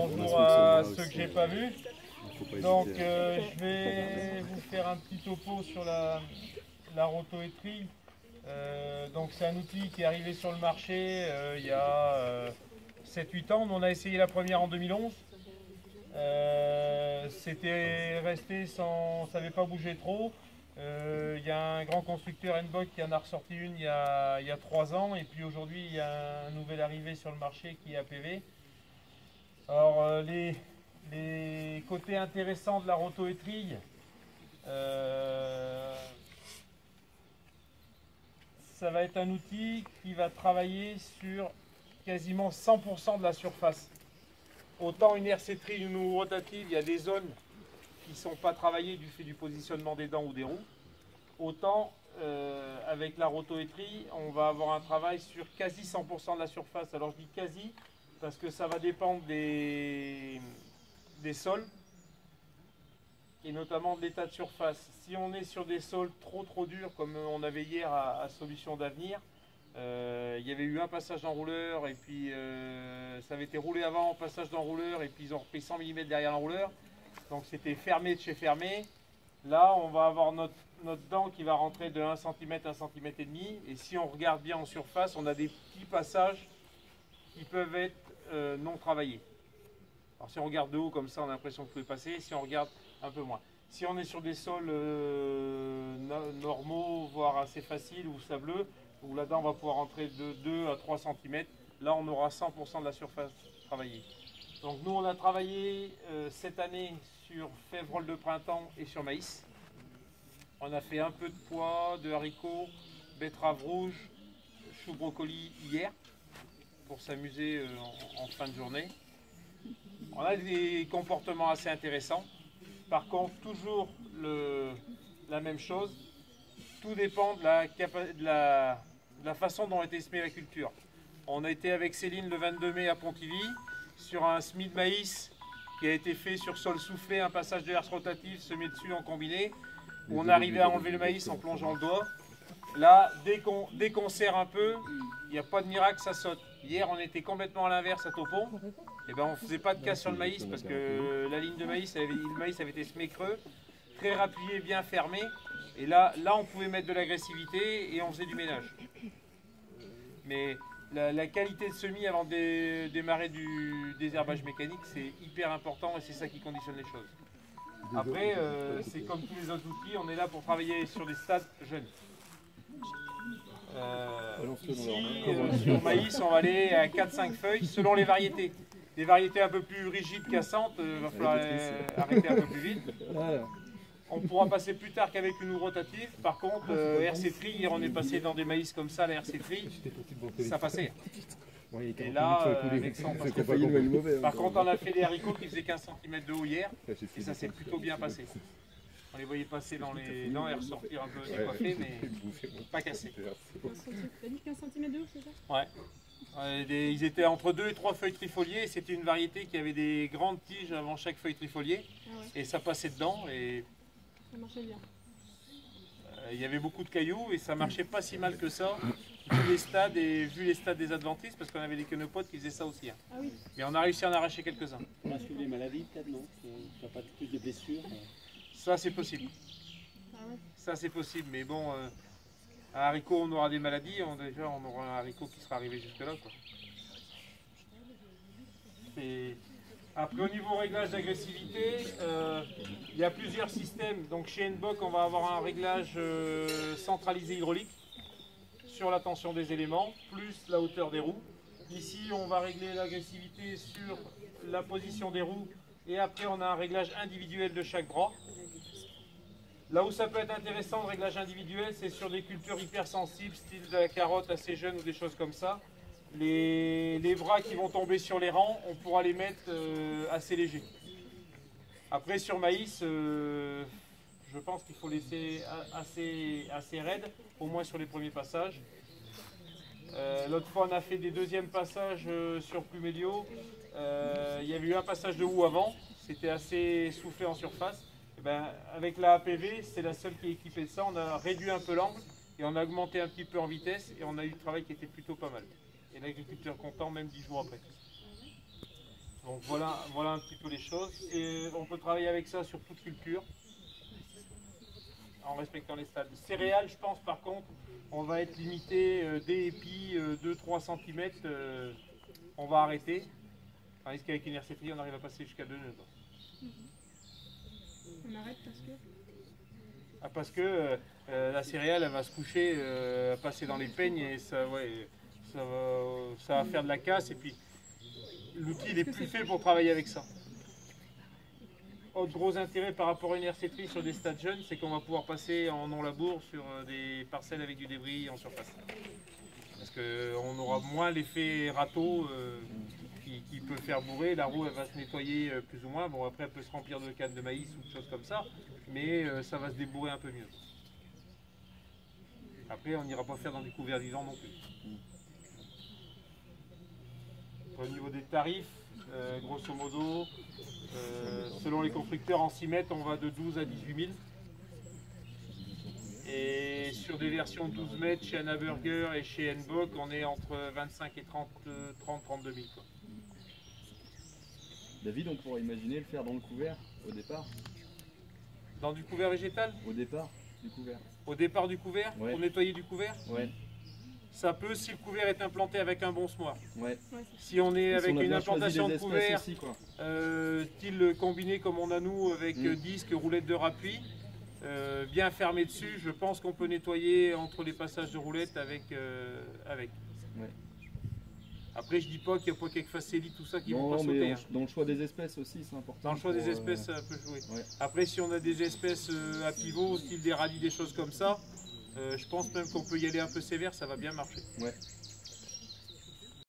bonjour à ceux que j'ai pas vus. Donc je vais vous faire un petit topo sur la rotoétrie. Donc c'est un outil qui est arrivé sur le marché il y a 7-8 ans. On a essayé la première en 2011. C'était resté sans, ça n'avait pas bougé trop. Il y a un grand constructeur Nbock qui en a ressorti une il y a 3 ans, et puis aujourd'hui il y a un nouvel arrivé sur le marché qui est APV. Alors les côtés intéressants de la rotoétrie, ça va être un outil qui va travailler sur quasiment 100% de la surface. Autant une RC-trie ou rotative, il y a des zones qui ne sont pas travaillées du fait du positionnement des dents ou des roues. Autant avec la rotoétrie, on va avoir un travail sur quasi 100% de la surface. Alors je dis quasi parce que ça va dépendre des sols et notamment de l'état de surface. Si on est sur des sols trop durs comme on avait hier à Solutions d'Avenir, il y avait eu un passage d'enrouleur et puis ça avait été roulé avant, passage d'enrouleur, et puis ils ont repris 100 mm derrière l'enrouleur. Donc c'était fermé de chez fermé. Là on va avoir notre dent qui va rentrer de 1 cm, 1 cm et demi. Et si on regarde bien en surface, on a des petits passages qui peuvent être non travaillés. Alors si on regarde de haut comme ça, on a l'impression que vous pouvez passer. Si on regarde un peu moins. Si on est sur des sols normaux, voire assez faciles ou sableux, où la dent va pouvoir rentrer de 2 à 3 cm, là on aura 100% de la surface travaillée. Donc nous on a travaillé cette année sur févrole de printemps et sur maïs. On a fait un peu de pois, de haricots, betteraves rouges, chou brocoli hier, pour s'amuser en fin de journée. On a des comportements assez intéressants. Par contre, toujours la même chose, tout dépend de la façon dont a été semée la culture. On a été avec Céline le 22 mai à Pontivy sur un semis de maïs qui a été fait sur sol soufflé, un passage de herse rotative semé dessus en combiné, où on arrivait à enlever le maïs en plongeant le doigt. Là, dès qu'on serre un peu, il n'y a pas de miracle, ça saute. Hier, on était complètement à l'inverse à Topon. Et ben, on ne faisait pas de casse sur le maïs parce que la ligne de maïs, le maïs avait été semé creux, très rappuyé, bien fermé. Et là, on pouvait mettre de l'agressivité et on faisait du ménage. Mais la qualité de semis avant de démarrer du désherbage mécanique, c'est hyper important et c'est ça qui conditionne les choses. Après, c'est comme tous les autres outils, on est là pour travailler sur des stades jeunes. Ici, sur le maïs, on va aller à 4-5 feuilles selon les variétés. Des variétés un peu plus rigides, cassantes, il va falloir arrêter un peu plus vite. On pourra passer plus tard qu'avec une roue rotative. Par contre, RC-trie, hier on est passé dans des maïs comme ça, la RC-trie, ça passait. Et là, avec ça, on passe pas. Par contre, on a fait des haricots qui faisaient 15 cm de haut hier, et ça s'est plutôt bien passé. On les voyait passer dans les dents et ressortir un peu décoiffés, mais pas cassés. Tu as dit 15 cm de haut, c'est ça? Ouais. Ils étaient entre 2 et 3 feuilles trifoliées. C'était une variété qui avait des grandes tiges avant chaque feuille trifoliée. Ah ouais. Et ça passait dedans. Et ça marchait bien. Il y avait beaucoup de cailloux et ça marchait pas si mal que ça. Vu les stades des adventistes, parce qu'on avait des quenopodes qui faisaient ça aussi. Hein. Ah oui. Mais on a réussi à en arracher quelques-uns. On a suivi les maladies peut-être, non? Tu n'as pas plus de blessures? Ça c'est possible. Ah ouais. Ça c'est possible, mais bon, un haricot on aura des maladies, déjà on aura un haricot qui sera arrivé jusque là. Après au niveau réglage d'agressivité, il y a plusieurs systèmes. Donc chez Nbock on va avoir un réglage centralisé hydraulique sur la tension des éléments, plus la hauteur des roues. Ici on va régler l'agressivité sur la position des roues et après on a un réglage individuel de chaque bras. Là où ça peut être intéressant, le réglage individuel, c'est sur des cultures hypersensibles, style de la carotte assez jeune ou des choses comme ça. Les bras qui vont tomber sur les rangs, on pourra les mettre assez légers. Après sur maïs, je pense qu'il faut laisser assez raide, au moins sur les premiers passages. L'autre fois on a fait des deuxièmes passages sur Plumelio. Il y avait eu un passage de houe avant, c'était assez soufflé en surface. Et ben, avec la APV, c'est la seule qui est équipée de ça. On a réduit un peu l'angle et on a augmenté un petit peu en vitesse et on a eu du travail qui était plutôt pas mal. Et l'agriculteur content même 10 jours après. Donc voilà un petit peu les choses. Et on peut travailler avec ça sur toute culture, en respectant les stades. Céréales, je pense par contre, on va être limité des épis 2-3 cm, on va arrêter. Tandis qu'avec une RCPI, on arrive à passer jusqu'à 2 nœuds. On arrête parce que la céréale, elle va se coucher, passer dans les peignes et ça va faire de la casse. Et puis l'outil n'est plus fait pour travailler avec ça. Autre gros intérêt par rapport à une RCPI sur des stades jeunes, c'est qu'on va pouvoir passer en non-labour sur des parcelles avec du débris en surface. Parce qu'on aura moins l'effet râteau qui peut faire bourrer. La roue elle va se nettoyer plus ou moins. Bon, après elle peut se remplir de cannes de maïs ou de choses comme ça, mais ça va se débourrer un peu mieux. Après on n'ira pas faire dans du couvert vivant non plus. Au niveau des tarifs, grosso modo, selon les constructeurs en 6 mètres, on va de 12 à 18 000. Et sur des versions 12 mètres chez Anna Burger et chez Nbock, on est entre 25 et 32 000. Quoi. David, on pourrait imaginer le faire dans le couvert au départ? Dans du couvert végétal? Au départ du couvert. Au départ du couvert? Ouais. Pour nettoyer du couvert? Ouais. Ça peut si le couvert est implanté avec un bon semoir. Ouais. Si on est avec on a une bien choisi implantation les de couvert, aussi, quoi. style combiné comme on a nous avec disque, roulette de rappui, bien fermé dessus, je pense qu'on peut nettoyer entre les passages de roulette avec. Ouais. Après je dis pas qu'il n'y a pas quelques facélites, tout ça qui vont pas Non, sauter. mais Hein. dans le choix des espèces aussi, c'est important. Dans le choix des espèces, ça peut jouer. Ouais. Après si on a des espèces à pivot, style des radis, des choses comme ça, je pense même qu'on peut y aller un peu sévère, ça va bien marcher. Ouais.